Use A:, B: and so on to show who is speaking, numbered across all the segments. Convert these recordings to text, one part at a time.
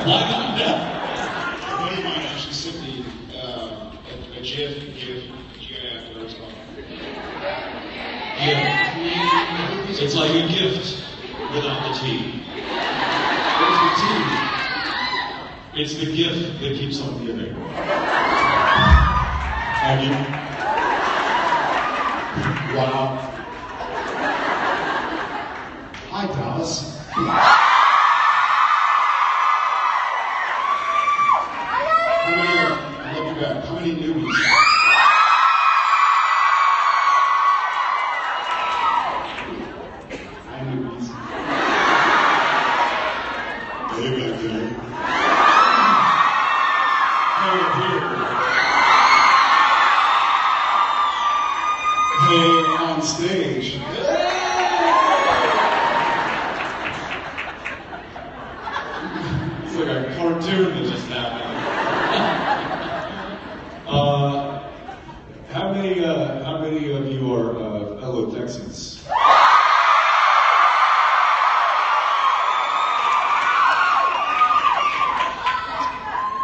A: Why not? Yeah.
B: A buddy of mine actually sent me a GIF that you gotta have to know what's called.
A: Yeah. It's like a gift without the tea.
B: Where's the tea?
A: It's the gift that keeps on giving. Have you?
B: Wow. Hi, Dallas. How many newbies? Hi, newbies.
A: Hey, back there.
B: Hey, up here. Hey, on stage.
A: It's like a cartoon that just happened. How many of you are fellow Texans?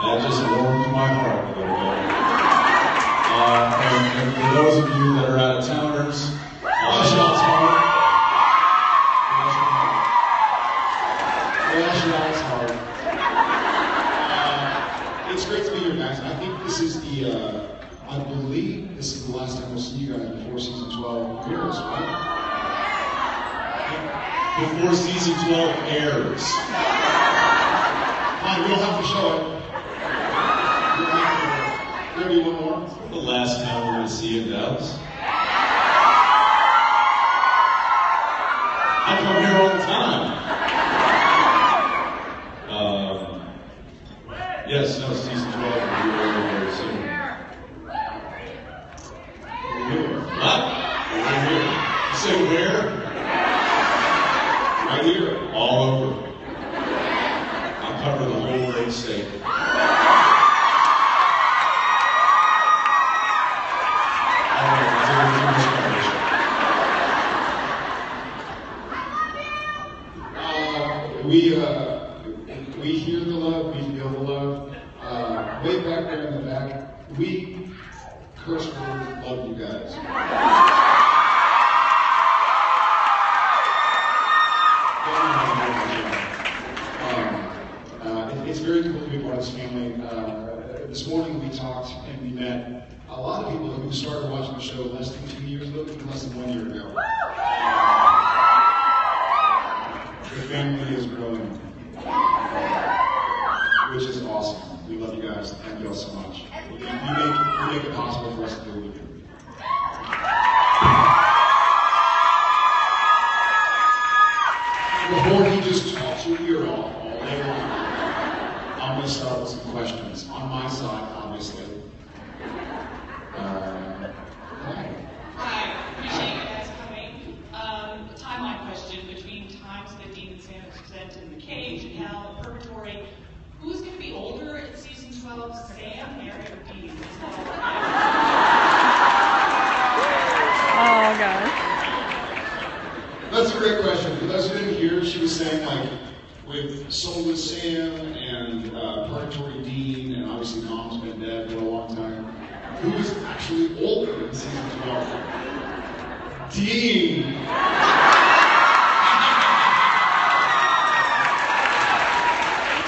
A: That just warmed my heart a little bit. And for those of you that are out of towners,
B: Flash Out's hard. It's great to be here, guys. I think this is I believe this is the last time we'll see you guys before season 12 airs, right?
A: before season 12 airs.
B: Fine, we don't have to show it. Maybe one more.
A: The last time we're going to see you in Dallas. I come here all the time. Yes, no, season 12 will be over very soon. What? Right here. You say where? Right here. All over. I'll cover the whole lake state.
B: We hear the love, we feel the love. Way back there in the back, we curse word love you guys. It's very cool to be part of this family. This morning we talked and we met a lot of people who started watching the show less than 2 years ago, less than 1 year ago. The family is growing, which is awesome. We love you guys. Thank you all so much. You make it possible for us to do what we do. Before he just talks your ear off all day long, I'm going to start with some questions. On my side, obviously. Hi.
C: Hi, appreciate you guys coming. Timeline question between times that Dean and Sam have spent in the cage and hell, purgatory. Who's going to be older in season 12, Sam, Mary, or Dean?
D: Oh, God.
B: That's a great question. For those who didn't hear, she was saying, like, with Soulless Sam and Purgatory Dean, and obviously Mom's been dead for a long time, who is actually older in season 12? Dean!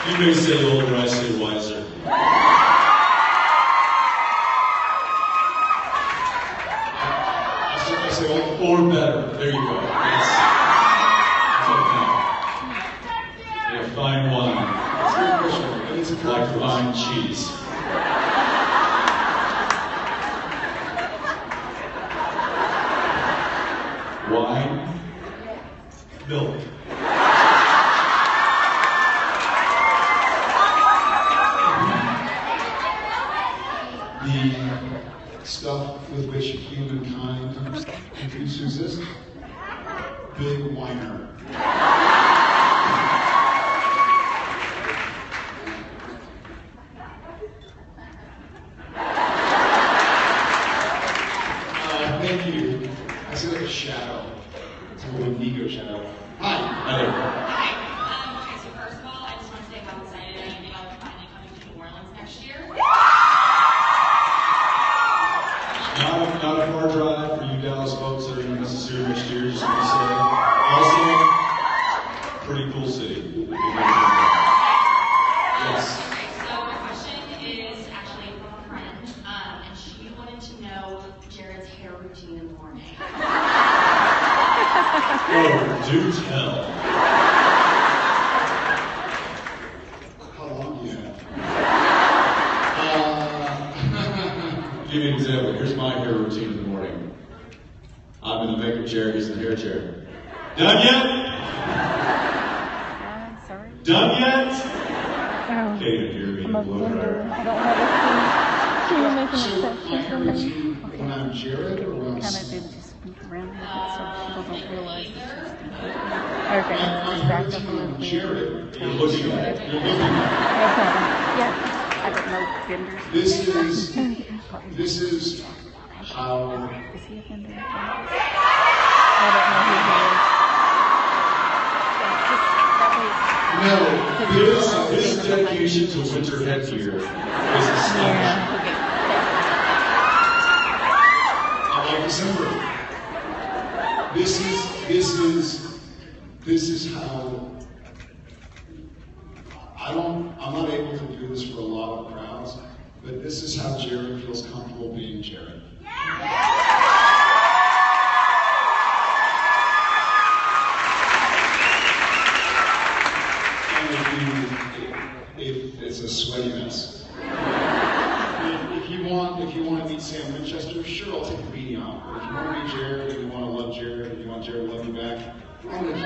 A: You may say older, I say wiser.
B: I say older.
A: Or better. There you go. That's okay. Yeah, fine wine.
B: It's a good question. And it's a
A: Like fine cheese. Wine. Milk.
B: The stuff with which humankind continues to exist. Big whiner.
A: pretty cool city.
D: Yes. So my question is actually from a friend, and she wanted to know Jared's hair routine in the morning.
A: Oh, do tell.
B: How long do you have?
A: Give me an example. Here's my hair routine in the morning. I'm in the makeup chair, he's in the hair chair. Done yet?
E: Sorry.
A: Done yet?
E: Oh,
A: Can't even hear me.
E: I'm a
A: Blow
E: vendor.
A: dryer.
E: I don't have a key. Can you make an
B: So my
E: exception
B: hair
E: for me?
B: routine when I'm Jared or when I'm
E: Kind of
B: Sam?
E: did just speak around here, so people don't realize it's just
B: My
E: okay. Just back up a
B: routine
E: little
B: when I'm
E: bit.
B: Jared.
A: You're looking at it.
B: You're looking at
E: No problem. Yeah, I don't know vendors.
B: This is how.
E: Is he a vendor? I don't know who he is. Yeah, just that way.
B: No,
A: This dedication to winter headgear is astonishing.
E: Yeah. Okay.
B: I like December. This is how. I'm not able to do this for a lot of crowds, but this is how Jared feels comfortable being Jared. If it's a sweaty mess. If you want to meet Sam Winchester, sure, I'll take the beanie off. But if you want to meet Jared, if you want to love Jared, if you want Jared to love you back, I'm going to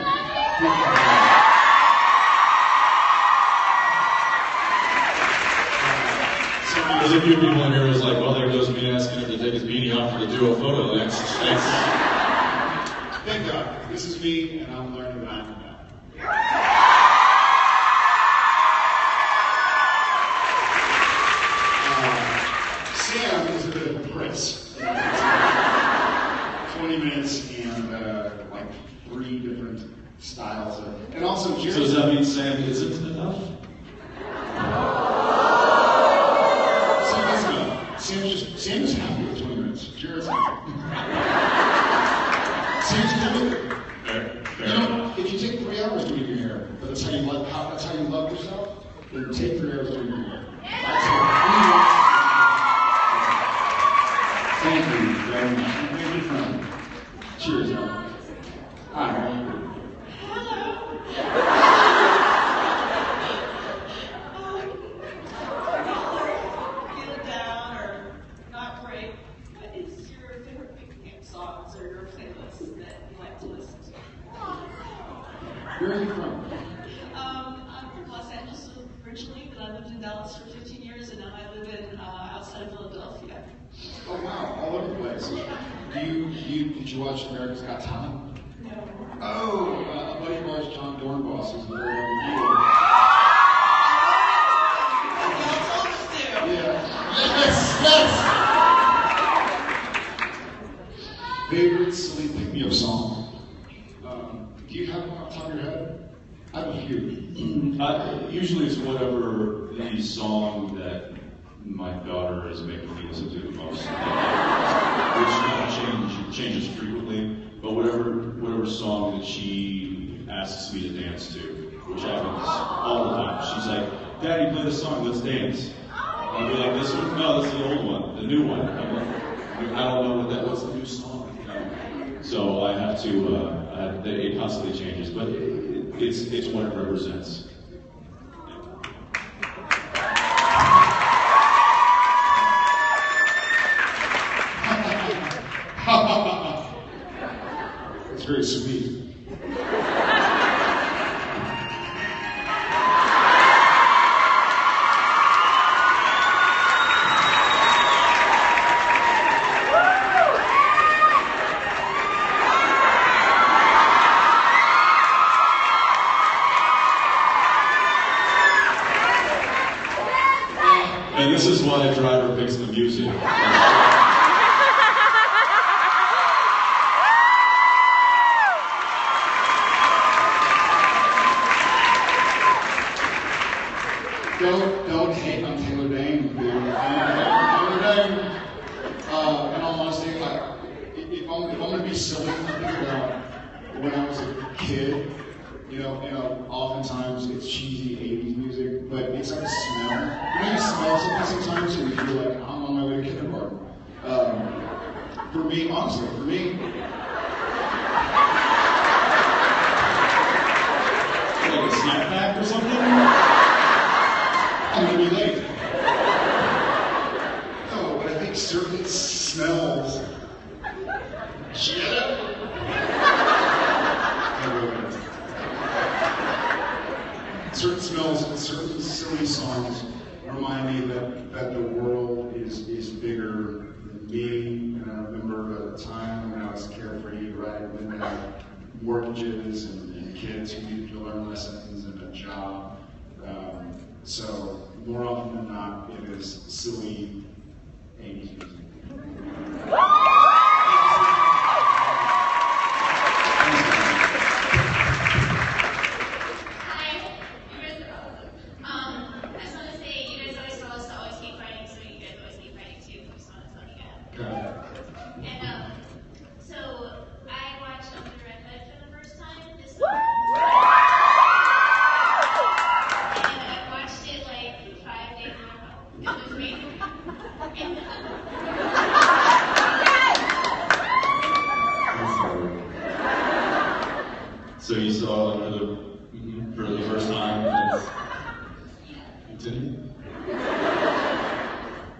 A: There's a few people in here who's like, well, there goes me asking him to take his beanie off for the duo photo. Thanks.
B: Thank God. This is me, and I'm learning that I'm that. Sam is a bit of a press. 20 minutes and like 3 different styles. And also, Jared.
A: So does that mean Sam isn't enough?
B: Sam is happy with 20 minutes. Jared's happy. Sam's good. You know, if you take 3 hours doing your hair, but that's how you love yourself, then take 3 hours doing your hair. That's how Thank you very much. You're a good friend. Cheers, Ellen. Hi, how are you?
C: Feeling down or not great? What is your favorite pick-me-up songs or your playlists that you like to listen to?
B: Where are you from?
C: I'm from Los Angeles originally, but I lived in Dallas for 15 years, and now I live in outside of Philadelphia.
B: Oh wow, all over the place. Did you watch America's Got Talent?
C: No.
B: Oh, a buddy of ours, John Dornbos, who's a very lovely Yeah. Yes. Favorite silly pick-me-up song? Do you have one off the top of your head? I have a few.
A: Usually it's whatever the song that my daughter is making me listen to the most, which changes frequently, but whatever song that she asks me to dance to, which happens all the time. She's like, Daddy, play this song, let's dance. I'll be like, this one? No, that's the old one, the new one. I'm like, I don't know what's the new song. So I have to, it constantly changes, but it's what it represents.
B: It's very sweet.
A: And this is why a driver picks the music.
B: Don't hate on Taylor Dane, dude. Taylor Dane. In all honesty, if I'm gonna be silly, I think about when I was a kid oftentimes it's cheesy 80s music, but it's like a smell. You smell something sometimes and you feel like, I'm on my way to kindergarten. For me, honestly,
A: Like a snack pack or something?
B: I'm gonna be late. No, but I think certain smells. Shut up! Certain smells and certain silly songs remind me that the world is bigger than me. And I remember a time when I was carefree, right? When we had mortgages and kids who needed to learn lessons and a job. So more often than not, it is silly 80s music.
A: So you saw it for the first time? Continue?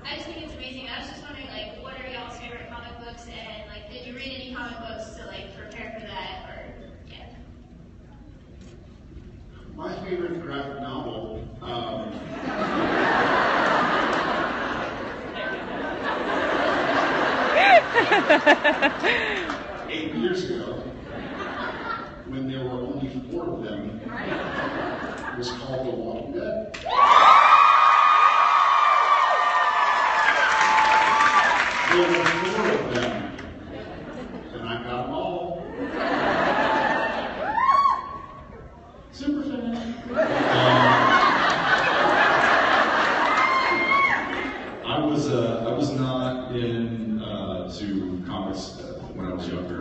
D: I just think it's amazing. I was just wondering, like, what are y'all's favorite comic books, and like, did you read any comic books to like prepare for that, or yeah?
B: My favorite graphic novel. 8 years ago, when there were only 4 of them, it was called The Walking Dead. There were 4 of them, and I got them all. Super fan.
A: I was not into comics when I was younger.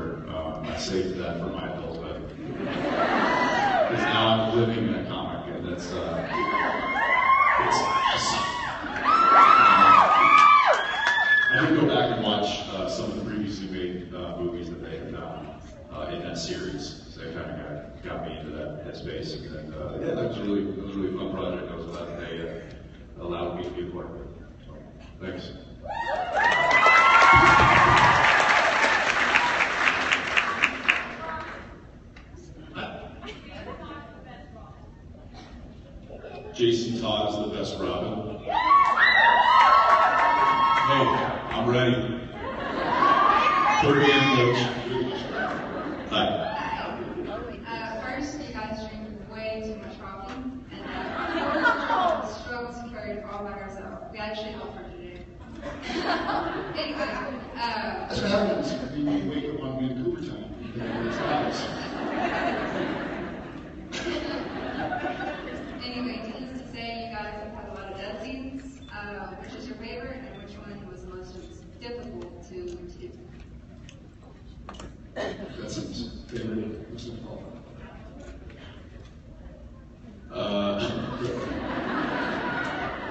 A: I saved that for my adulthood. Because now I'm living in a comic, and that's it's awesome. I did go back and watch some of the previously made movies that they had done in that series. So they kind of got me into that headspace, and yeah, that was a really fun project. I was glad that they allowed me to be a part of it. So, thanks. Jason Todd is the best Robin. Hey, I'm ready. Put me in, coach. Hi.
F: First, you guys drink way too much coffee, and struggle to carry it all by ourselves. We actually offered to do. Anyway,
B: That's what happens when you wake up on Vancouver time.
F: anyway, needless to say, you guys have had a lot of death scenes. Which is your favorite, and which one was the most difficult to do?
B: That's it. Favorite. What's it called?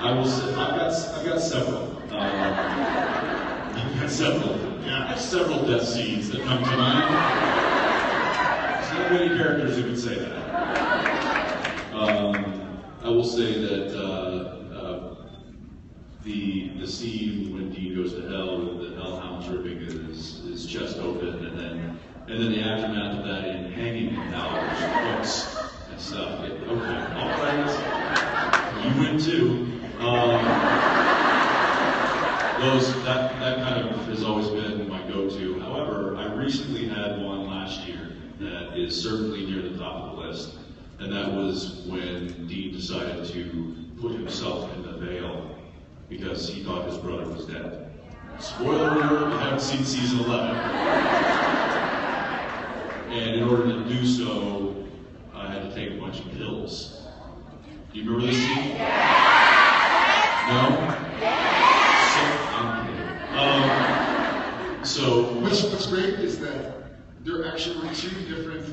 A: I will say I've got several. I've got several. Yeah, I have several death scenes that come to mind. There's not many characters who can say that. I will say that the scene when Dean goes to hell with the hellhounds ripping his chest open, and then the aftermath of that in hanging hours, books and stuff. Okay, all right, you win too. That kind of has always been my go-to. However, I recently had one last year that is certainly near the top of the list, and that was when Dean decided to put himself in the veil because he thought his brother was dead. Spoiler alert, if you haven't seen season 11. And in order to do so, I had to take a bunch of pills. Do you remember this scene? No?
B: What's great is that there actually were 2 different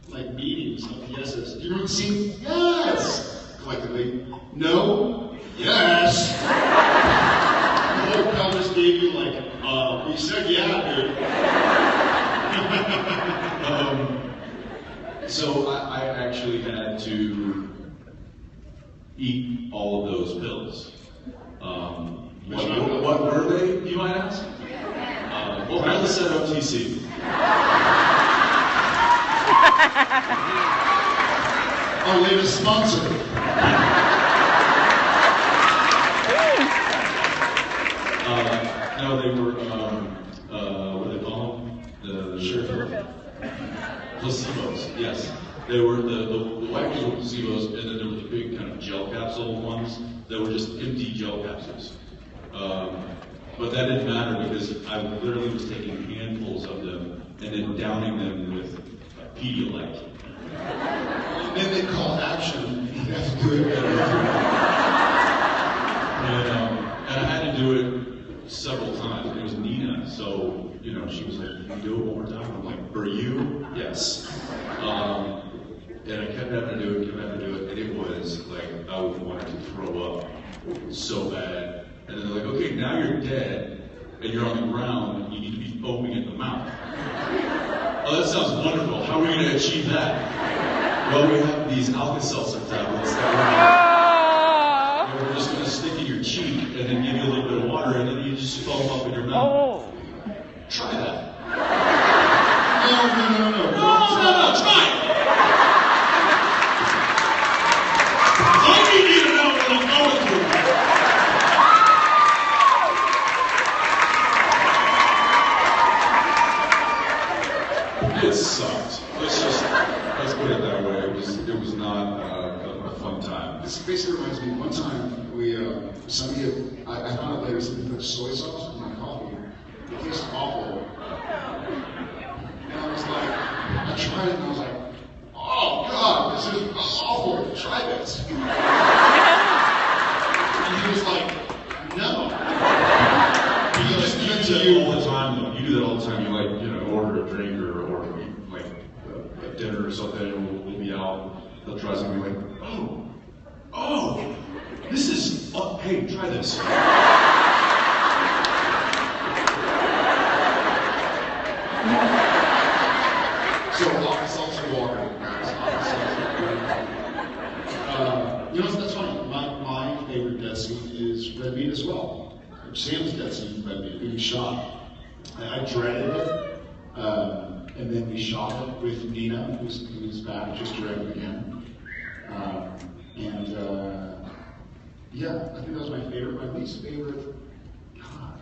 B: like meetings of yeses. Do you remember the scene? Yes! Collectively. No. Yes! The whole crowd just gave you like, you said yeah, dude.
A: So I actually had to eat all of those pills. What were they, you might ask? Well, I said OTC.
B: Our latest sponsor.
A: No, they were, what do they call them? Sure. Placebos, yes. They were, the white ones were placebos, and then there were the big kind of gel capsule ones that were just empty gel capsules. But that didn't matter because I literally was taking handfuls of them and then downing them with Pedialyte.
B: And then they call action. You have to do it better.
A: And I had to do it several times. It was Nina, so, you know, she was like, "Can you do it one more time?" I'm like, "For you? Yes." And I kept having to do it, and it was like, I wanted to throw up so bad. And then they're like, "Okay, now you're dead, and you're on the ground, and you need to be foaming at the mouth." Oh, that sounds wonderful. How are we going to achieve that? Well, we have these Alka-Seltzer tablets that we're just going to stick in your cheek and then give you a little bit of water, and then you just foam up in your mouth.
E: Oh.
A: Try that.
B: No,
A: Try it. I need you to know what I'm going through. It sucked. Let's put it that way. It was not a fun time.
B: This basically reminds me, one time I found out later somebody put soy sauce in my coffee. It tasted awful. And I was like, I tried it and I was like, oh God, this is awful. Try this. And he was like, no.
A: You do that all the time, though. You do that all the time. You order a drink or like a dinner or something, and we'll be out. They'll try something like, oh, this is, hey, try this.
B: So Alka-Seltzer water, guys. Alka-Seltzer. You know, that's funny. My favorite death scene is red meat as well. Sam's death scene is red meat, being shot. I dreaded it. And then we shot it with Nina, who's back, just dread it again. Yeah, I think that was my favorite. My least favorite, God.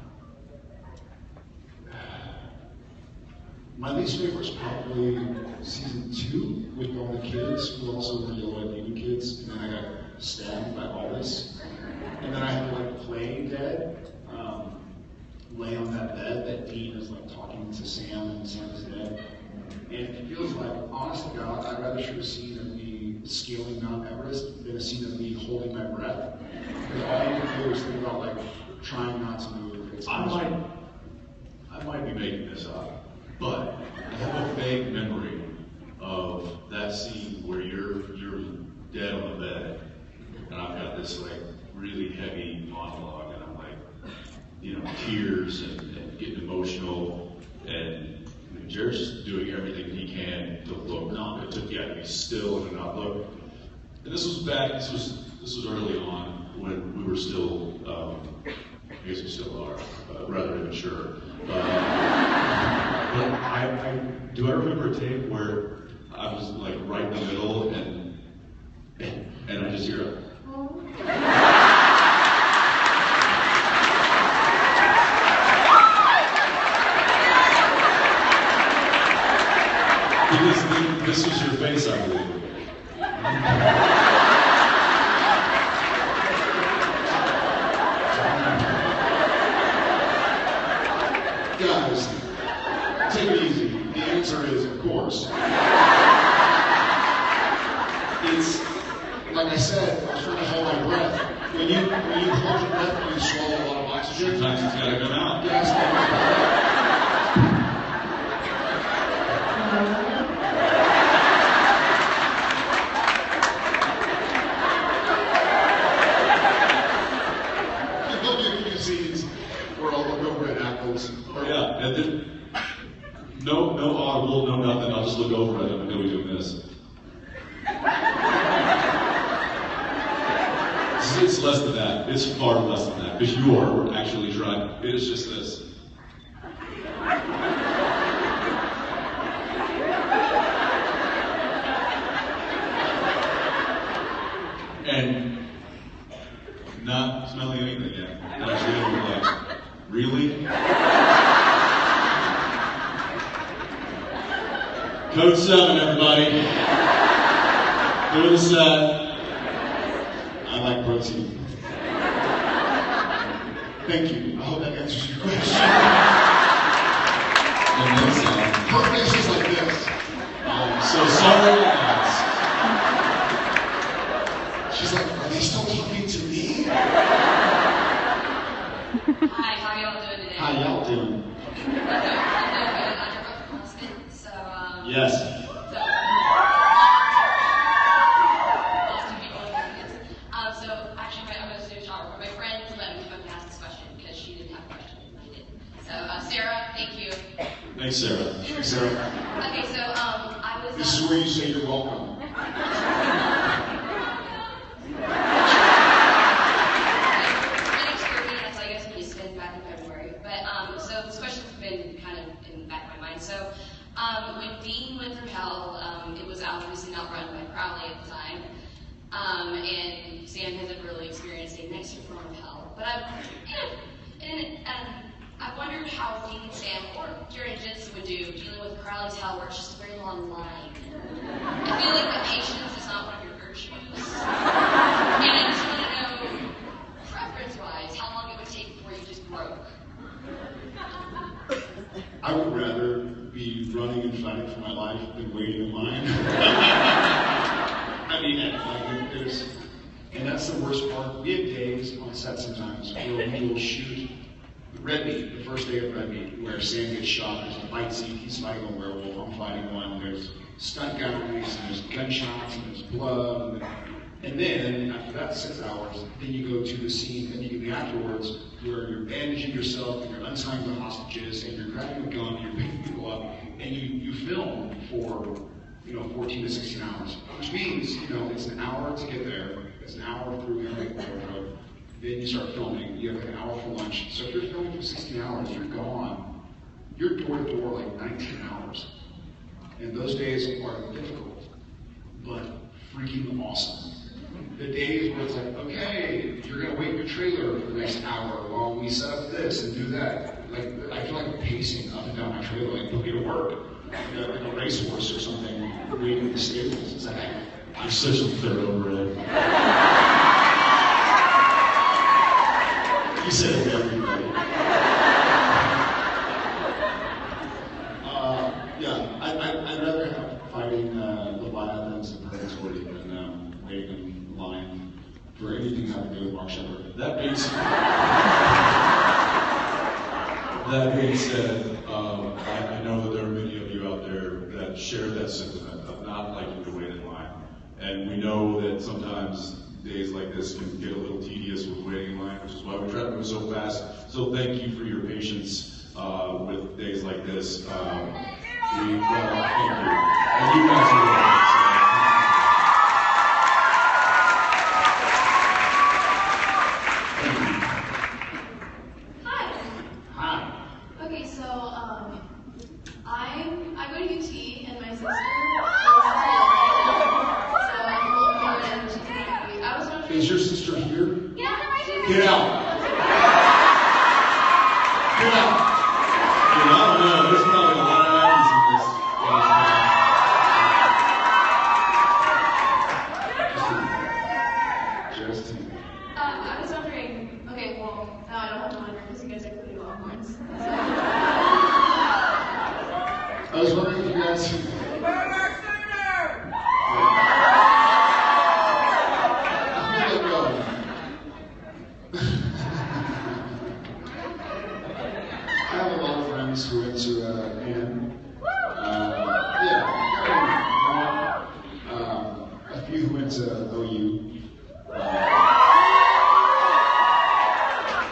B: My least favorite was probably season 2 with all the kids who also were yellow baby kids, and then I got stabbed by all this. And then I had to play dead, lay on that bed that Dean is talking to Sam, and Sam is dead. And it feels like, honest to God, I'd rather shoot a scene of me scaling Mount Everest than a scene of me holding my breath. Because all you can do is think about trying not to move.
A: I might be making this up, but I have a vague memory of that scene where you're dead on the bed, and I've got this really heavy monologue, and I'm tears and getting emotional, and Jared's just doing everything he can to look to be still and not look. And this was early on when we were still, I guess we still are, rather immature. But do I remember a tape where I was right in the middle and I just hear because this was your face, I believe.
B: Guys, take it easy. The answer is, of course. It's, like I said, I was trying to hold my breath. When you hold your breath and you swallow a lot of oxygen,
A: Sometimes it's got to come out. It's less than that. It's far less than that. Because you are actually trying. It is just this. And not smelling anything yet. And I was like, really? Code 7, everybody. Doing the set.
B: I like protein. Thank you. I hope that answers your question.
A: And then some.
B: Her face is like this.
A: So sorry to ask.
B: She's like, are they still talking to me?
D: Hi, how are y'all doing today?
B: How y'all doing?
A: Yes.
D: So actually, I'm going to do a shower. My friends let me come ask this question because she didn't have a question. I did. So Sarah, thank you.
A: Thanks, Sarah.
B: Thanks, Sarah.
D: Okay, so I was.
B: This is where you say you're welcome.
D: So I guess we spent back in February. But so this question's been kind of in the back of my mind. So when Dean went through hell, it was obviously not run by Crowley at the time. And Sam hasn't really experienced a next form of hell. But I wondered how Dean and Sam, or Jared and Jensen, would do dealing with Crowley's hell, where it's just a very long line. I feel like the patience is not one of your virtues. And I just want to know, preference-wise, how long it would take before you just broke.
B: I would rather be running and fighting for my life than waiting in line. I mean, and that's the worst part. We have days on set sometimes where we will shoot Red Meat, the first day of Red Meat, where Sam gets shot. There's a fight scene. He's fighting a werewolf. I'm fighting one. There's stunt guys, and there's gunshots, and there's blood. And then, after that 6 hours, then you go to the scene immediately afterwards where you're bandaging yourself, and you're untying the hostages, and you're grabbing a gun, and you're picking people up, and you film for 14 to 16 hours, which means, it's an hour to get there, it's an hour through every road, then you start filming, you have an hour for lunch. So if you're filming for 16 hours, you're gone. You're door to door like 19 hours. And those days are difficult, but freaking awesome. The days where it's like, okay, you're gonna wait in your trailer for the next hour while we set up this and do that. Like, I feel like pacing up and down my trailer, like, put me to work. Like a racehorse or something, waiting in the stables. It's like,
A: You're such a thoroughbred.
B: you said it to everybody. I'd rather have fighting Leviathans and Purgatory than waiting in line for anything having to do with Mark Shepard.
A: That being said, I know that there are many of you out there that share that sentiment of not liking to wait in line. And we know that sometimes days like this can get a little tedious with waiting in line, which is why we try to move so fast. So thank you for your patience with days like this. Thank you. And you guys are welcome.
G: Okay, so I go to UT and my sister
B: Is your sister here?
G: Yeah, my sister.
B: Get out. Get out.
A: I don't know. There's probably a lot of actors in this.
B: Just
G: I was wondering, okay, well, now I don't have to wonder because you guys are clearly Longhorns.
B: I was wondering if you guys. I have a lot of friends who went to AN. A few who went to OU.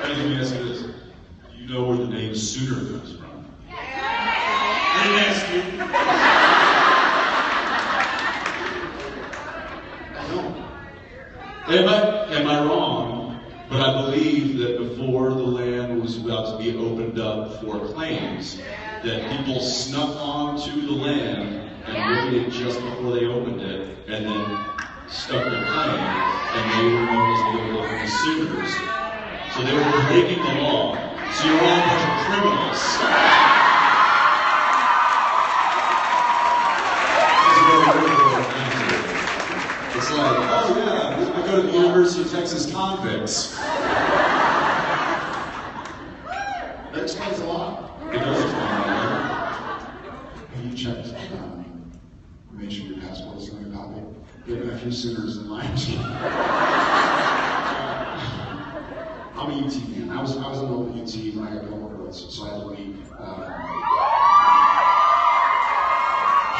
A: Let me ask you this. Do you know where the name Sooner comes from? I didn't ask you.
B: I don't.
A: Am I wrong? But I believe that before the land was about to be opened up for claims, that people snuck onto the land and waited just before they opened it, and then stuck their claim, and they were known as the local consumers. So they were breaking the law. So you're all a bunch of criminals. That's a very critical answer. It's like, oh yeah, I go to the University of Texas Convicts.
B: That explains a lot.
A: It does explain that.
B: Have you checked, made sure your passport is on your copy? There have been a few Sooners in line. I'm a UT fan. I was enrolled at UT when I got going girls, so I had to be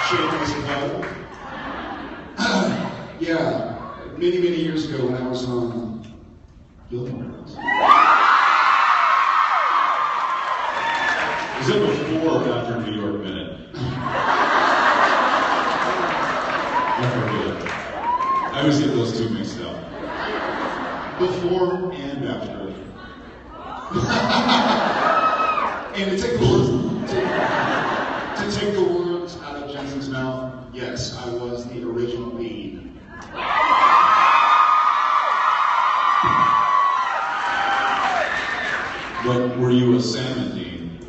B: shameless about it. Yeah, many years ago when I was on Gilmore Girls.
A: Is it before or after New York Minute? I forget. I always get those two mixed up.
B: Before and after. And to take the words out of Jensen's mouth, yes, I was the original Bean.
A: But were you a salmon dean?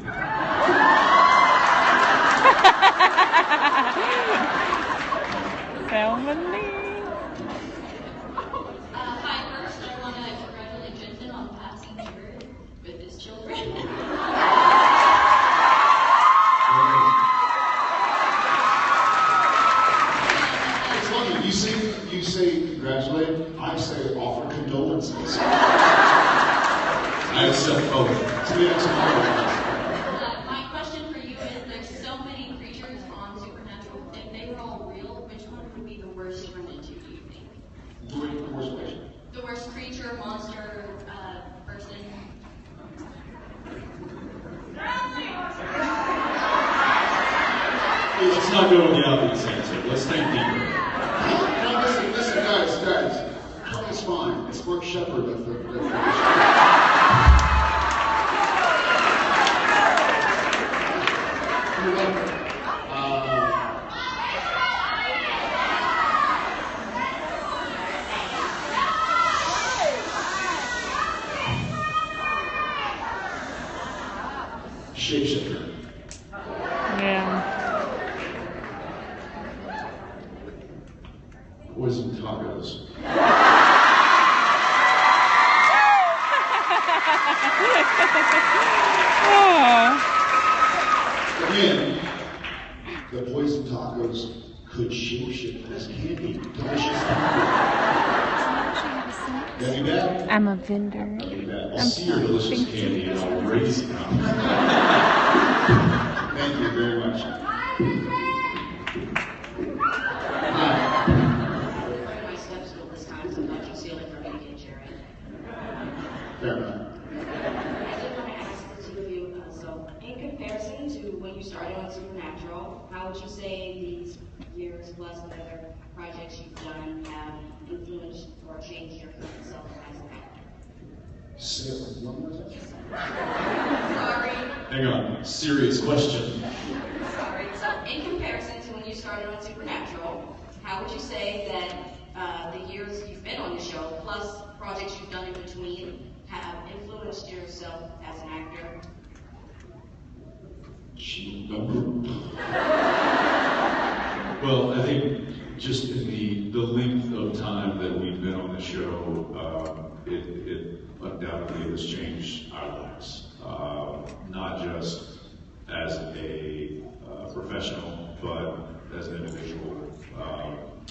E: Salmon Dean.
D: Hi, first I want to congratulate Jensen on passing through with his children.
B: It's funny, you say congratulate, I say offer condolences.
A: I accept both.
D: My question for you is, there's so many creatures on Supernatural. If they were all real, which one would be the worst to run into, do you think?
B: The worst way.
D: The worst creature, monster, person?
A: Let's not go with the obvious answer. Let's think deeper.
B: No, listen, guys. It's fine. It's Mark Shepard that's the shapeshifter.
E: Yeah.
A: Poison tacos.
E: Oh.
B: Again, the poison tacos could shapeshift as candy. Delicious. That'd be bad.
E: I'm a vendor.
B: That'd be bad.
A: I'll see your delicious candy and I'll raise it up.
B: Thank you very much.
D: My stepstool this time, so don't you steal it from me again, Jerry.
B: Fair enough.
H: I did want to ask the two of you, so in comparison to when you started on Supernatural, how would you say these years plus the other projects you've done have influenced or changed your current self as an actor?
B: Say it one more time.
H: Sorry.
A: Hang on. Serious question.
H: Sorry. So in comparison to when you started on Supernatural, how would you say that the years you've been on the show, plus projects you've done in between, have influenced yourself as an actor?
A: Well, I think just in the length of time that we've been on the show, it undoubtedly has changed our lives. Not just as a professional, but as an individual.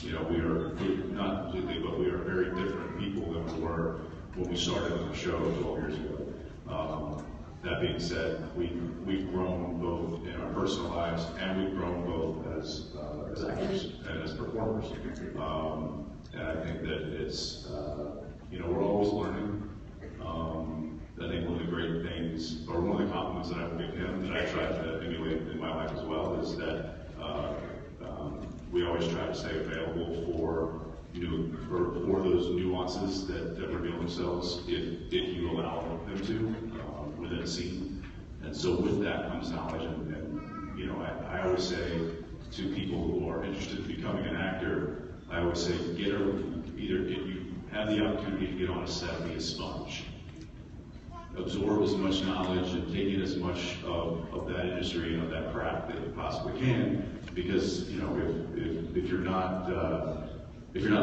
A: We are not completely, but we are very different people than we were when we started on the show 12 years ago. That being said, we've grown both in our personal lives and we've grown both as actors and as performers. And I think that it's, we're always learning. I think one of the great things, or one of the compliments that I would give him, that I try to emulate in my life as well, is that we always try to stay available for new for those nuances that reveal themselves if you allow them to within a scene. And so with that comes knowledge, and you know, I always say to people who are interested in becoming an actor, I always say if you have the opportunity to get on a set, be a sponge. Absorb as much knowledge and take in as much of that industry and of that craft that you possibly can, because you know if you're not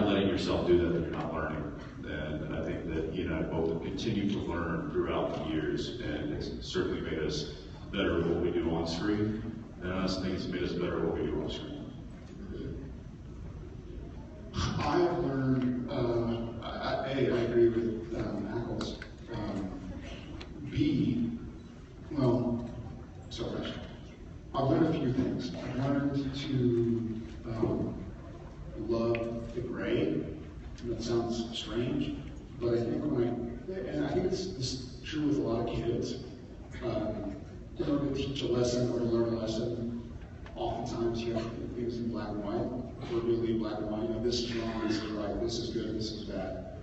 A: letting yourself do that, then you're not learning. And I think that you and I both have continued to learn throughout the years, and it's certainly made us better at what we do on screen. And I also think it's made us better at what we do on screen.
B: I have learned, I agree with Ackles. B, well, so gosh, I've learned a few things. I've learned to love the gray. That sounds strange, but I think and I think it's true with a lot of kids. In order to teach a lesson or to learn a lesson, oftentimes you have to put things in black and white, or really black and white. You know, this is wrong, this is right, this is good, this is bad.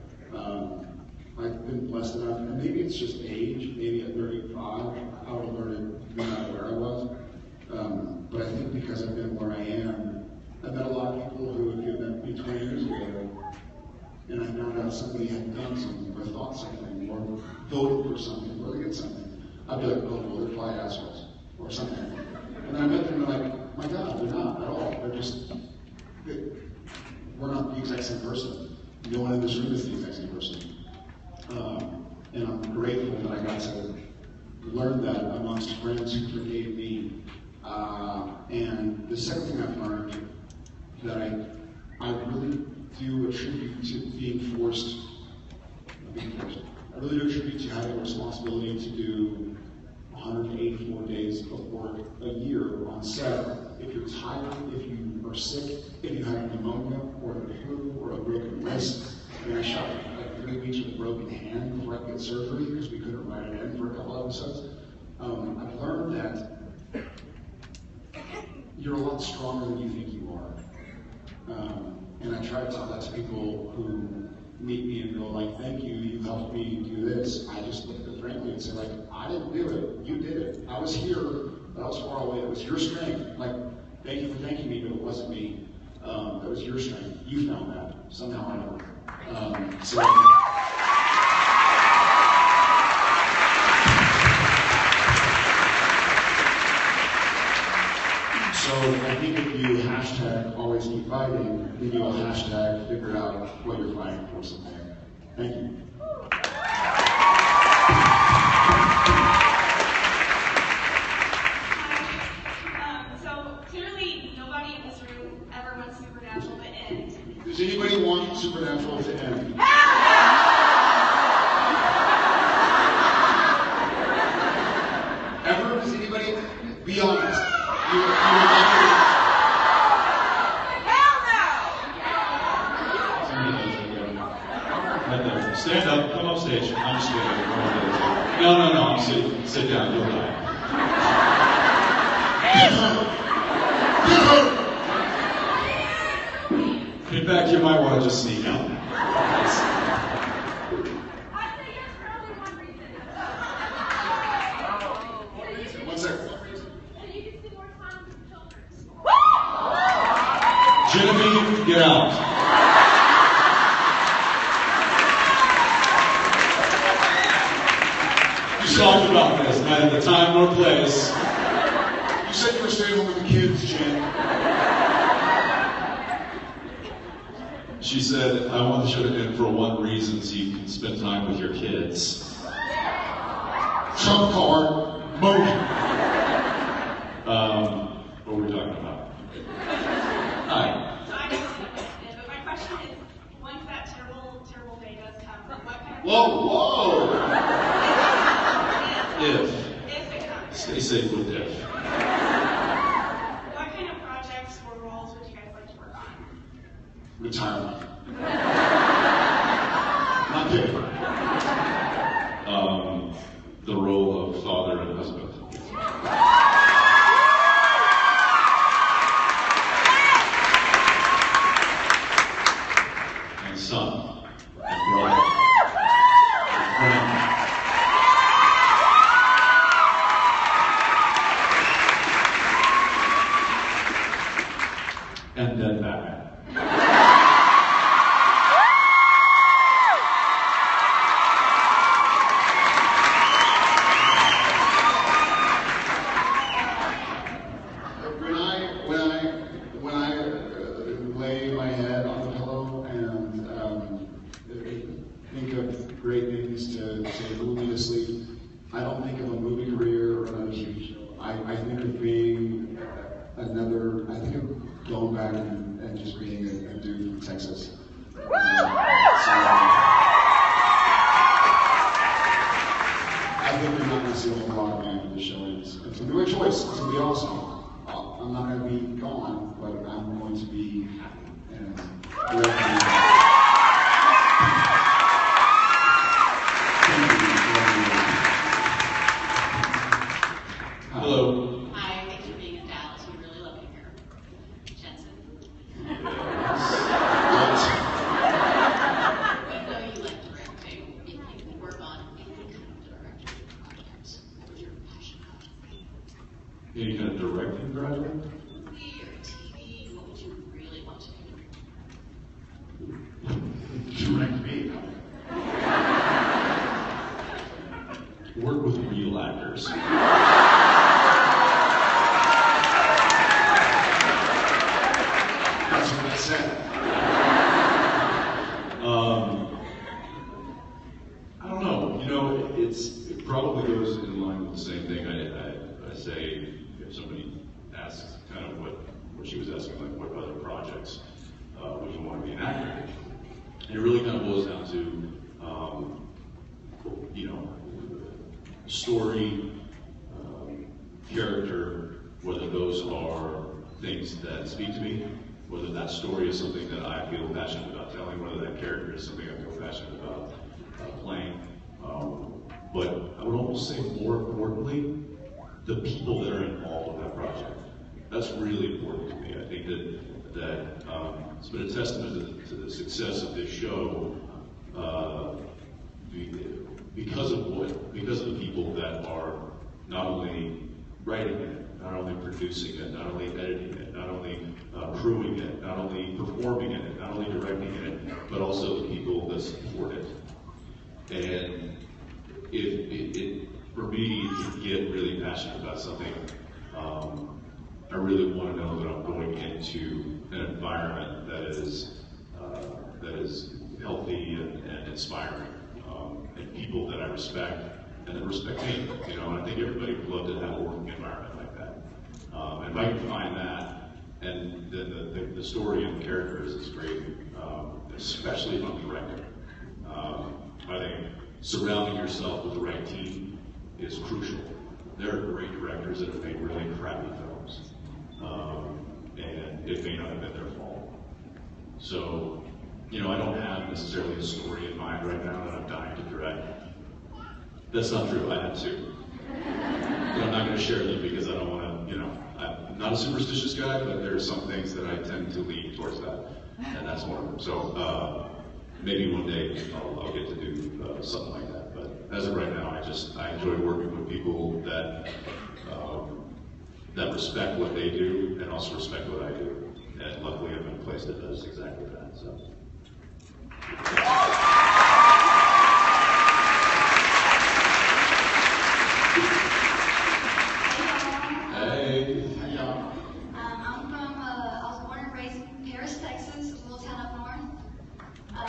B: I've been blessed enough, and maybe it's just age. Maybe at 35, I would have learned it no matter where I was. But I think because I've been where I am, I've met a lot of people who have met me 20 years ago, and I found out somebody had done something, or thought something, or voted for something, or against something. I'd be like, oh, well, they're quiet assholes, or something. And then I met them, and I'm like, my God, they're not at all. They're just, we're not the exact same person. No one in this room is the exact same person. And I'm grateful that I got to learn that amongst friends who forgave me. And the second thing I've learned that I really do attribute to being forced. I really do attribute to having a responsibility to do 184 days of work a year on set. If you're tired, if you are sick, if you have pneumonia or the flu or a broken wrist. I mean, I shot like 3 weeks with a broken hand before I could get surgery because we couldn't write it in for a couple episodes. I've learned that you're a lot stronger than you think you are. And I try to tell that to people who meet me and go like, thank you, you helped me do this. I just look at them frankly and say like, I didn't do it, you did it. I was here, but I was far away. It was your strength. Like, thank you for thanking me, but it wasn't me. That was your strength. You found that. Somehow I know. So I think if you hashtag always keep fighting, then you'll hashtag figure out what you're fighting for someday. Thank you.
C: So clearly nobody in this room ever wants Supernatural to end.
B: Does anybody want Supernatural to end? Ever? Does anybody? Be honest. You would like to...
A: Stand up, come up stage. I'm just kidding. No, sit down, you'll die. In fact, you might want to just sneak out.
B: One second.
A: Genevieve, get out. We talked about this, neither the time nor place.
B: You said you were staying home with the kids, Jen.
A: She said, I want the show to end for one reason, so you can spend time with your kids.
B: Trump card, movie.
A: What were we talking about? Hi.
C: So I just but my question is, once that terrible day does come, what kind of
B: Whoa!
A: If.
C: If it comes.
A: Stay safe with if.
C: What kind of projects or roles would you guys like to work on?
B: Retirement. Not kidding.
A: The role of father and husband. And son. son, and brother, and friend. And then Batman.
B: When I lay my head on the pillow and think of great things to lull me to sleep, I don't think of a movie career or another TV show. I think of being I think of going back and just being a dude from Texas. I think you're not going to see a whole lot of me when the show ends. It's a new choice. It's going to be awesome. I'm not going to be gone, but I'm going to be happy. And
A: Hello.
C: Hi, thanks for being in Dallas. We really love you here. Jensen. We know you like directing. If you could work on any kind of directing projects, what would your passion be?
A: Any kind of directing project?
C: Movie or TV, what would you really want to do?
A: Direct me. Work with real actors.
B: that's what I said.
A: I don't know. You know, it probably goes in line with the same thing I say if somebody asks kind of what she was asking, like what other projects would you want to be an actor in? And it really kind of boils down to, you know, story, character, whether those are things that speak to me, whether that story is something that I feel passionate about telling, whether that character is something I feel passionate about playing. But I would almost say more importantly, the people that are involved with that project. That's really important to me. I think that it's been a testament to the success of this show because of the people that are not only writing it, not only producing it, not only editing it, not only crewing it, not only performing in it, not only directing it, but also the people that support it. And for me to get really passionate about something, I really want to know that I'm going into an environment that is healthy and inspiring, and people that I respect and that respect me. You know, and I think everybody would love to have a working environment like that. And if I can find that, and then the story and the characters is great, especially if I'm directing. I think surrounding yourself with the right team is crucial. There are great directors that have made really crappy films, and it may not have been their fault. So, you know, I don't have necessarily a story in mind right now that I'm dying to direct. That's not true. I have two. But I'm not going to share them because I don't want to, you know, I'm not a superstitious guy, but there are some things that I tend to lean towards that, and that's one of them. So maybe one day I'll get to do something like that. But as of right now, I enjoy working with people that respect what they do and also respect what I do. And luckily, I'm in a place that does exactly that. So. Hey.
G: I'm from, I was born and raised in Paris, Texas, a little town up north. And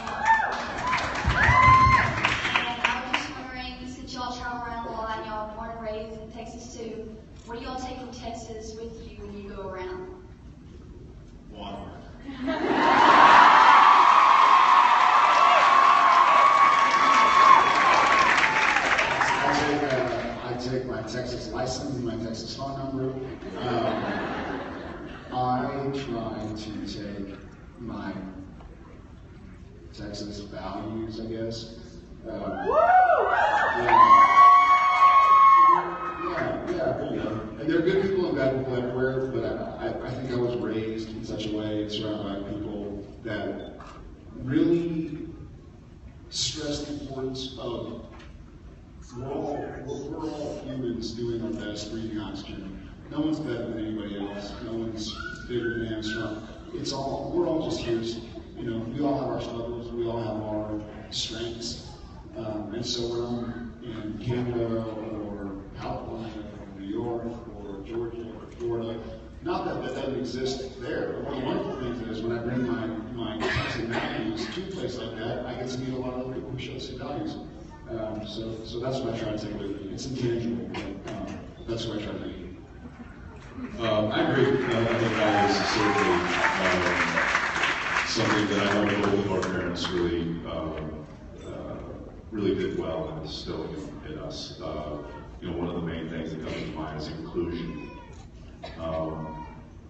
G: I was just wondering, since y'all travel around a lot and y'all are born and raised in Texas too, what do y'all take from Texas with you when you go around?
B: Water. I take my Texas license and my Texas phone number. I try to take my Texas values, I guess. And there are good people and bad people everywhere, but I think I was raised in such a way, surrounded by people that really stress the importance of we're all humans doing our best, breathing oxygen. No one's better than anybody else. No one's bigger than strong. We're all just humans. You know, we all have our struggles. We all have our strengths. And so when I'm in Canada or California or New York or Georgia or Florida, not that that doesn't exist there, but one of the wonderful things is when I bring my Texan values to a place like that, I get to meet a lot of other people who share the same values. So that's what I try to take with me. It's intangible, but that's what I try to do.
A: I agree. I think that is certainly something that I know both of our parents really did well and instilling in us. You know, one of the main things that comes to mind is inclusion.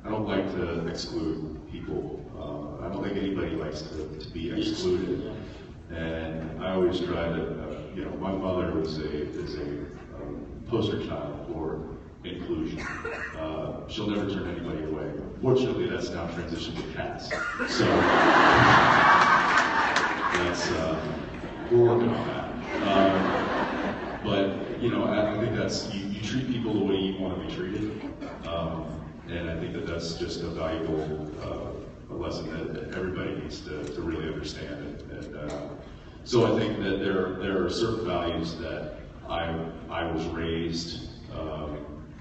A: I don't like to exclude people. I don't think anybody likes to be excluded. And I always try to, you know, my mother is a poster child for inclusion. She'll never turn anybody away. Fortunately, that's now transitioned to cats. So that's we're working on that. But you know, I think that's you treat people the way you want to be treated, and I think that's just a valuable a lesson that everybody needs to really understand. And so I think that there are certain values that I was raised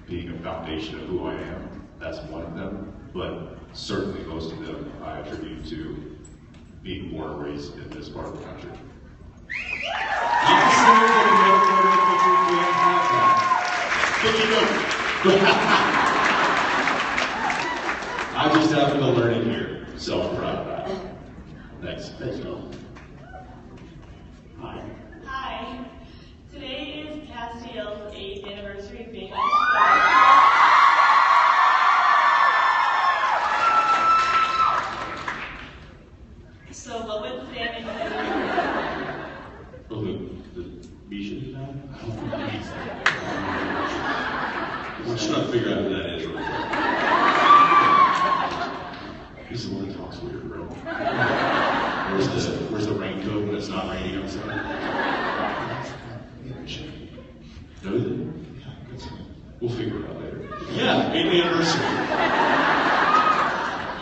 A: being a foundation of who I am. That's one of them, but certainly most of them I attribute to being born and raised in this part of the country. I just happened to learn it here, so I'm proud of that. Thanks.
B: Thanks, Bill.
I: Hi. Hi. Today is Castiel's 8th anniversary of being on the show. So what would Sam and
A: The Bishan now? I'm just trying to figure out who that is. He's the one that talks weird, right? Where's the raincoat when it's not raining outside? No, we'll figure it out later. Yeah, 8th anniversary.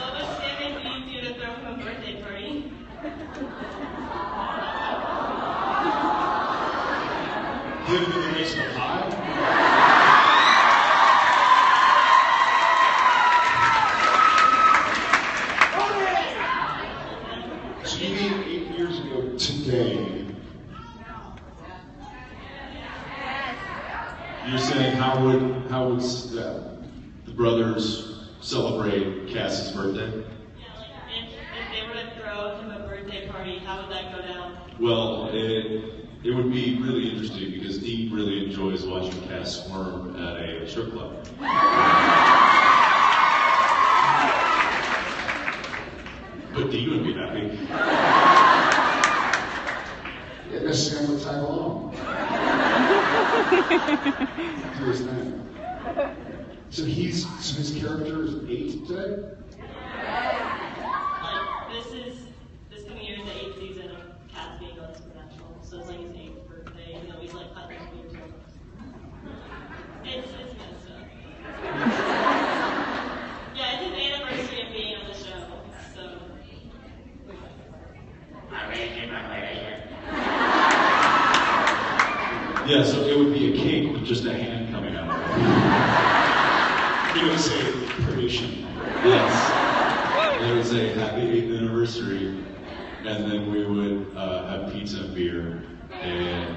I: what would Sam and Dean do to throw him a birthday party?
B: Give him the race of a pie? So you mean 8 years ago today?
A: You're saying how would the brothers celebrate Cassie's birthday?
I: Yeah, like if they were to throw him a birthday party, how would that go down?
A: Well, it would be really interesting because Dean really enjoys watching Cass squirm at a strip club. But Dean would be happy.
B: Yeah, Miss Sam would tag along. Do his thing. So his character is 8 today?
I: This coming year is the 8th season of Cats being on Supernatural, so it's like his 8th birthday, you know, he's like hugging me too. It's messed up. Yeah, it's his anniversary of being on the show, so.
A: Yeah, so it would be a cake with just a hand coming out of it.
B: He would say permission.
A: Yes. They would say happy 8th anniversary, and then we would have pizza and beer, and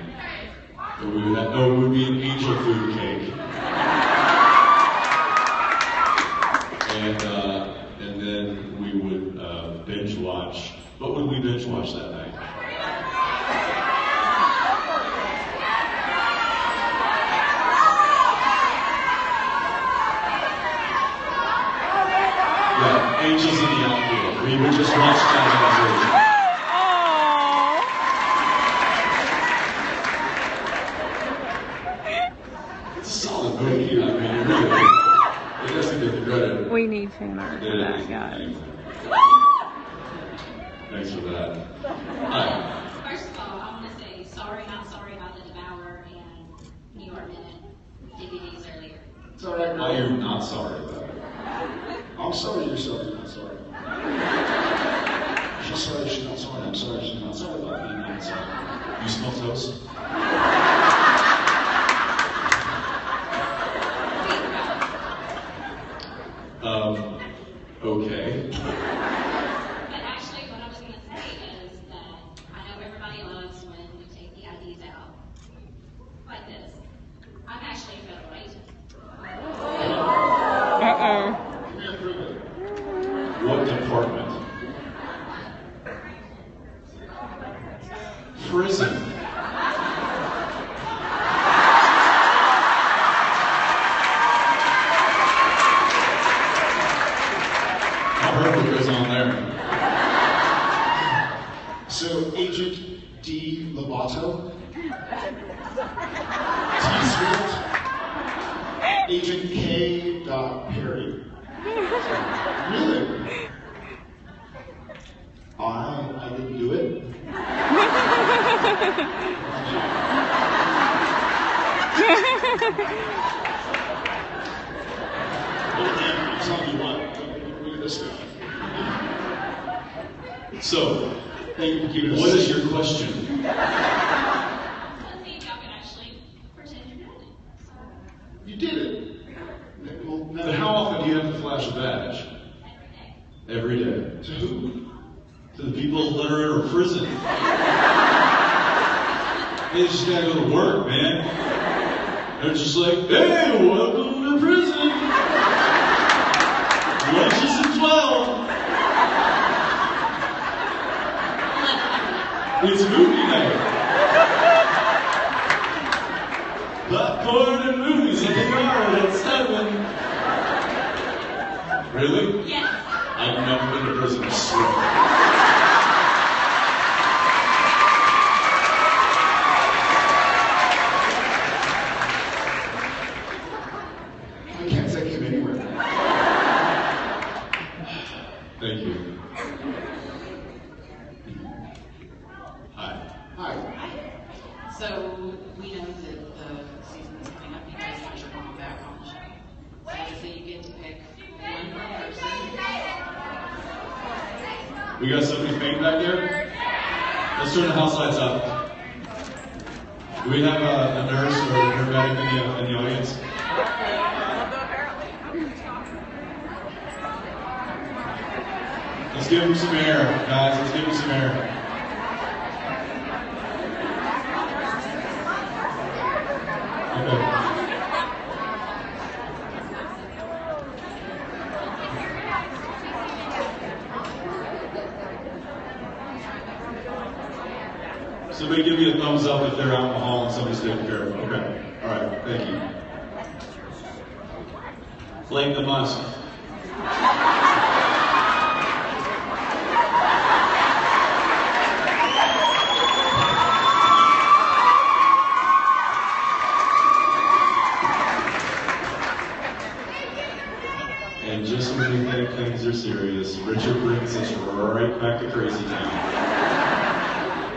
A: it would be an angel food cake. And then we would binge watch. What would we binge watch that night? Yeah, Angels in the Outfield. We would just watch that as It's a solid movie. I mean, it really it doesn't get the credit.
E: We need Chandler for that, guys.
A: Thanks for that. Hi.
C: First of all,
A: sorry about it.
B: I'm sorry you're sorry, you're not sorry. She's sorry she's not sorry, I'm sorry she's not sorry about being not sorry.
A: You smell toast? Okay.
D: But actually, what I was going to say is that I know everybody loves when you take the IDs out like this. I'm actually a federal agent.
E: Uh-oh.
A: What department? Prison. I heard what goes on there.
B: So, Agent D. Lovato, T. Swift, Agent K. Perry. Really? I didn't do it. Well, damn, I'm telling you what, look at this guy.
A: So,
B: Thank you for keeping us
A: what is
B: safe.
A: your question?
D: Let's see if y'all can actually pretend you're doing it.
B: You did it. Well,
A: But how often do you have to flash a badge?
D: Every day.
A: Every day.
B: To who?
A: To the people that are in prison. They just gotta go to work, man. They're just like, hey, welcome to prison. Lunches at 12. It's movie night. Popcorn and movies in the yard at 7. Really?
D: Yes.
A: I've never been to prison, I swear.
B: I can't take him anywhere.
A: Thank you. Hi.
B: Hi.
J: So we know that the season is coming up. You guys got your mom back on the show. So you get to pick one person.
A: We got somebody faint back there? Let's turn the house lights up. Do we have a nurse or a paramedic in the audience? Let's give him some air, guys. Let's give him some air. Okay. Somebody give me a thumbs up if they're out in the hall and somebody's taking care of them. Okay. All right. Thank you. Flame the Musk. And just when you think things are serious, Richard brings us right back to crazy town.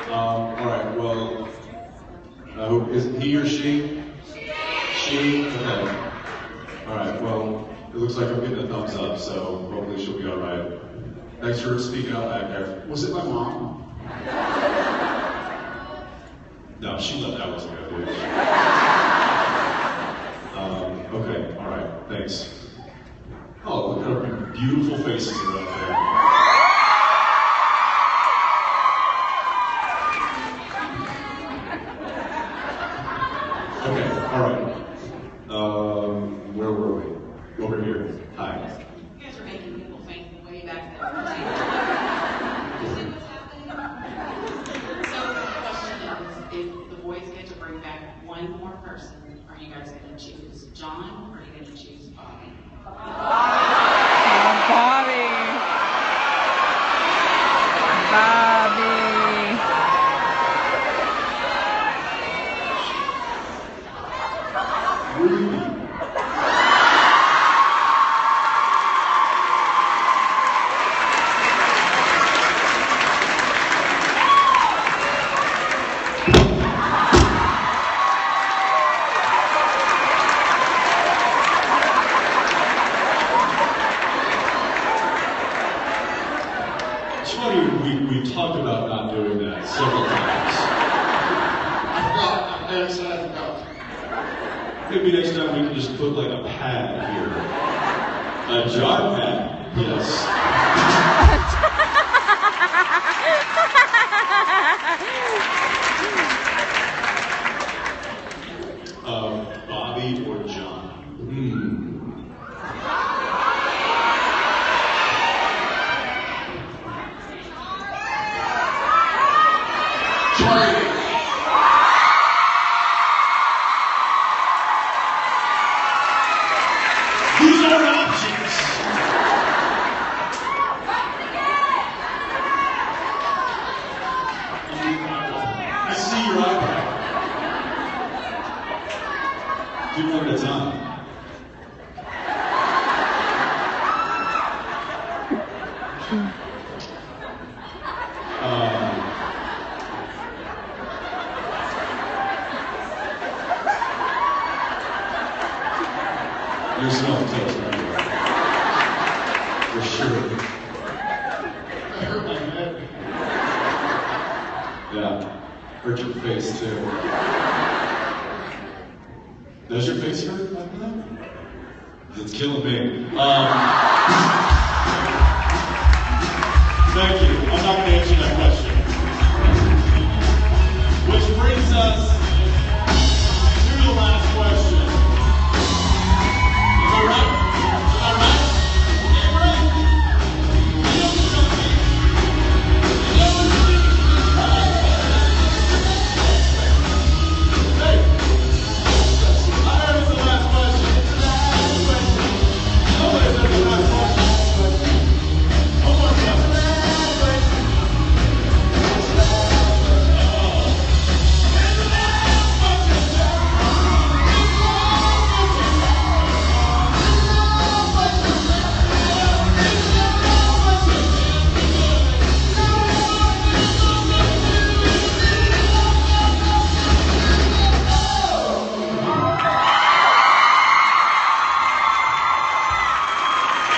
A: All right, well, I hope, is it he or she? She? Okay. All right, well, it looks like I'm getting a thumbs up, so hopefully she'll be all right. Thanks for speaking out back there.
B: Was it my mom?
A: No, she left hours ago, dude. Okay, all right, thanks. Oh, look at our beautiful faces that are up there. Okay, all right. Where were we? Over here. Hi.
J: You guys are making people faint way back there. You see what's happening? So the question is, if the boys get to bring back one more person, are you guys going to choose John or are you going to choose Bobby?
E: Bobby. Bobby.
B: Ruby.
A: Maybe next time we can just put like a pad here. A jar pad. Yes. Bobby or John?
B: Charlie.
A: These are options. I see your eyebrow. Do one at a time. You're smelling toast, right? For sure.
B: I hurt my head.
A: Yeah. Hurt your face too. Does your face hurt like that? It's killing me. Thank you. I'm not going to answer that question. Which brings us to the last question. Is that right? Is that right? Yeah, right. Hey, I heard it's the last question. Nobody said the last question. One more time.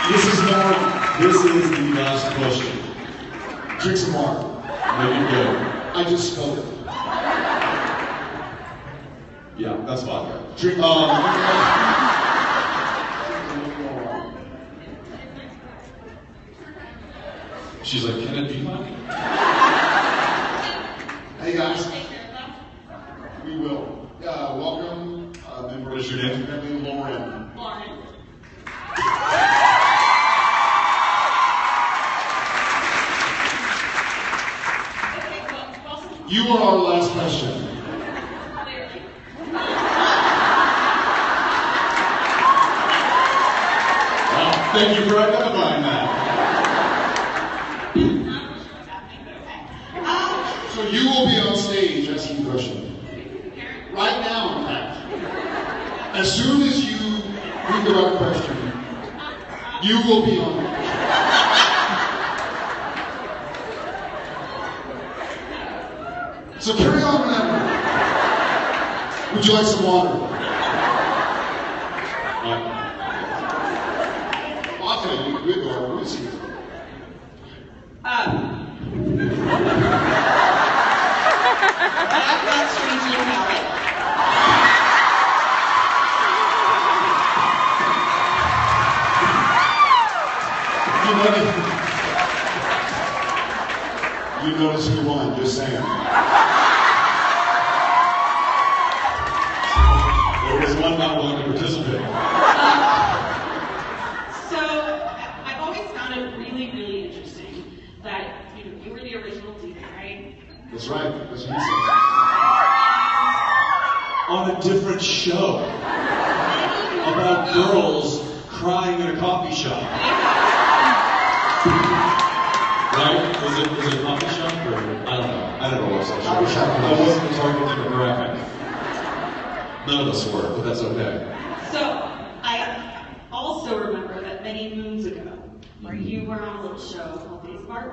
A: This is the last question.
B: Drink some water.
A: Make it good.
B: I just spilled it.
A: Yeah, that's vodka.
B: Drink.
A: She's like, can it be vodka?
B: Hey guys. We will. Welcome, member
A: What's your name?
B: Family Lauren.
C: Lauren.
B: You are our last question.
C: Clearly.
A: Well, thank you for identifying that.
B: So you will be on stage asking the question. Right now, in fact. As soon as you read the right question, you will be on. So carry on with that. Would you like some water? Okay, you go. Let me see.
J: I've got strangely palate.
B: You notice who won, just saying.
A: There was one not willing to participate.
C: So I've always found it really, really interesting that you were the original dean, right?
B: That's right. That's what he said.
A: On a different show about girls crying in a coffee shop. Right? Was it a coffee shop or I don't know. I don't know what it was.
B: Coffee shop.
A: That wasn't the target demographic. None of us were, but that's okay.
C: So I also remember that many moons ago, where you were on a little show called Face Mart.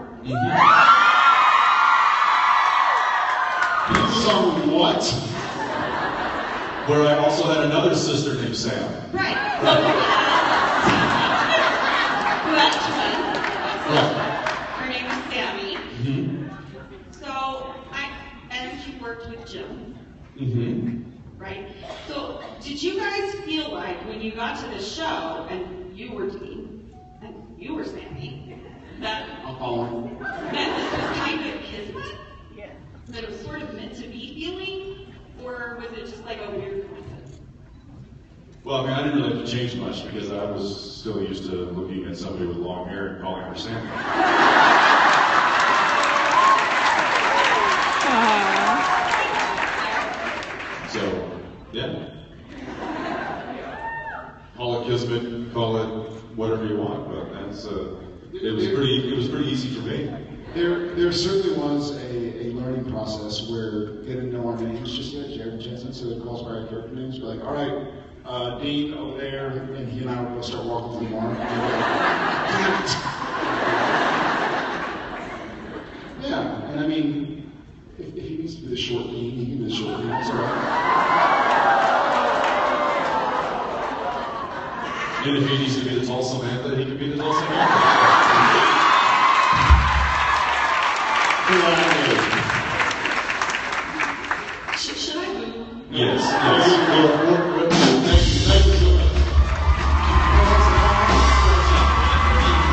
B: So what?
A: Where I also had another sister named Sam.
C: Right. So who had twins.
A: Right.
C: Her name is Sammy.
A: Mm-hmm.
C: So and she worked with Jim.
A: Mm-hmm.
J: right? So did you guys feel like when you got to this show, and you were Dean, and you were Sammy, that
B: I'm following.
J: this was kind of kismet? Yeah. That it was sort of meant to be feeling? Or was it just like a weird coincidence?
A: Well, I mean, I didn't really have to change much because I was still used to looking at somebody with long hair and calling her Sammy. So, yeah. Call it kismet, call it whatever you want, but that's it was pretty easy for me.
B: There certainly was a learning process where they didn't know our names just yet, Jared and Jensen, so they called us by our character names. We're like, all right, Dean over there, and he and I were going to start walking through the barn. Yeah, and I mean, if he needs to be the short Dean, he can be the short Dean, that's all right.
A: And if he needs to be the tall Samantha, he can be the tall Samantha.
J: Should I move?
A: Yes.